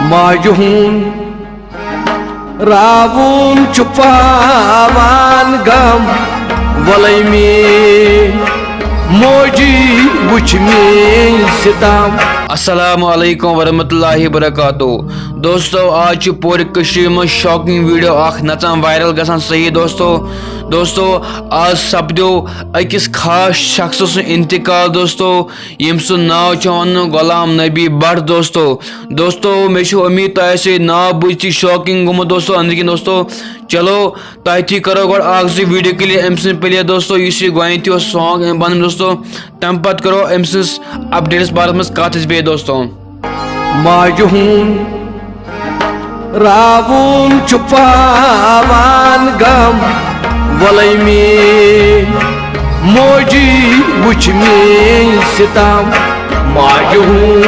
माजहून रावून छुपावान गम वलय में मोजी बुछ में सितम। अस्सलामु अलैकुम वरहमतुल्लाहि वबरकातुहू। दोस्तों आज पूरे कश्मीर में शॉकिंग वीडियो नचान वायरल गसान सही दोस्तों आज सपदो अकिस खास शख्स सु इंतकाल दोस्तों यम सु नाव वन गुलाम नबी भट्ट दोस्तों मे उम्मीद तह नाव बुझी शॉकिंग गुम दोस्तों अंदर दोस्तों चलो तथी करो गो वीडियो के लिए अम प्ले दोस्तों इस गो सॉन्ग बन दोस्तों तम पत करो अम अपडेट्स बारे में कत बे दोस्तों। माजहून रावून छुपावान गम वलय में मोजी बुछ में सितम। माजहून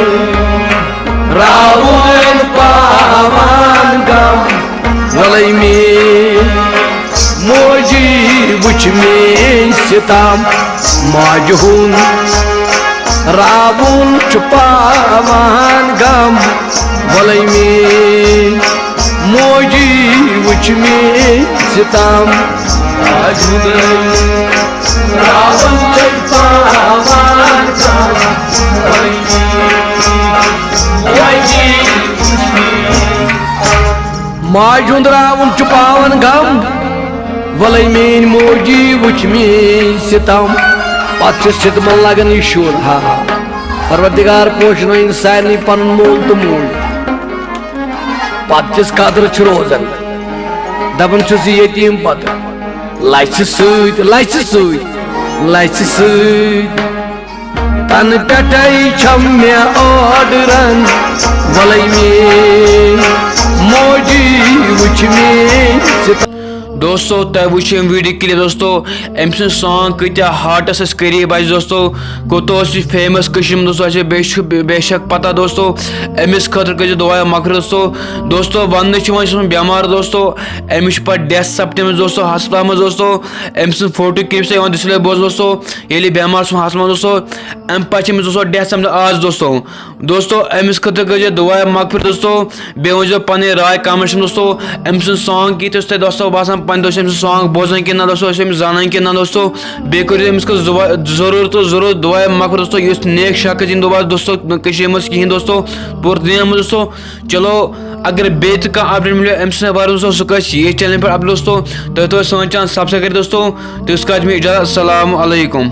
रावून पावान गम वलय में मोजी बुछ में सितम। माजहून रावून छुपावान गम वलय में मोजी बुछ में सितम। रावून छुपावान गम वलय में माजहून रावून छुपावान गम वलय में मोजी बुछ में सितम। पत सितमन लगन यह शुर हा परवरदिगार पोषनो इन सारे पन मोल तो मोल पत कदर रोजान दपन यतीम पत लच तन पे मे ऑर्डरन वलय में मोजी बुछ में सितम। दोस्तों तह वो वीडियो के लिए दोस्तों अम सॉन्ग कत्या हार्टस करीब आज दोस्तों कोतो फेमस कश्मीर दोस्तों बेशक पता दोस्तों अमिस खतर कर दुआ मगर दोस्तों वन बेमार दोस्तों अमिश पे डेथ सपदम दोस्तों हस्पताल में दोस्तों अम फोटो क्लिप से डिस्प्ले बोज दोस्तों ये बेमार हस्पताल दोस्तों अम पे दोस्तों डेथ सपद आज दोस्तों अमिस खतर कर दुआ मगर दोस्तों बे वो पन राय कमेंट्स दोस्तों अम सॉन्ग की दोस्तों बासान दोस्तों सॉन्ग बोजान कि ना दोस्तों जाना कि ना दोस्तों बे कर जरूर तो जरूर दुआ मगर दोस्तों इस नेक शख्स इन दोस्तों कहीं दोस्तों पूरे दुनिया में दोस्तों। चलो अगर बे अपडेट मिले अम बारे दोस्तों सह ये चैनल पर अपडेट दोस्तों तो सन चैनल सब्सक्राइब कर दोस्तों तो इसका इजाजत। अस्सलामु अलैकुम।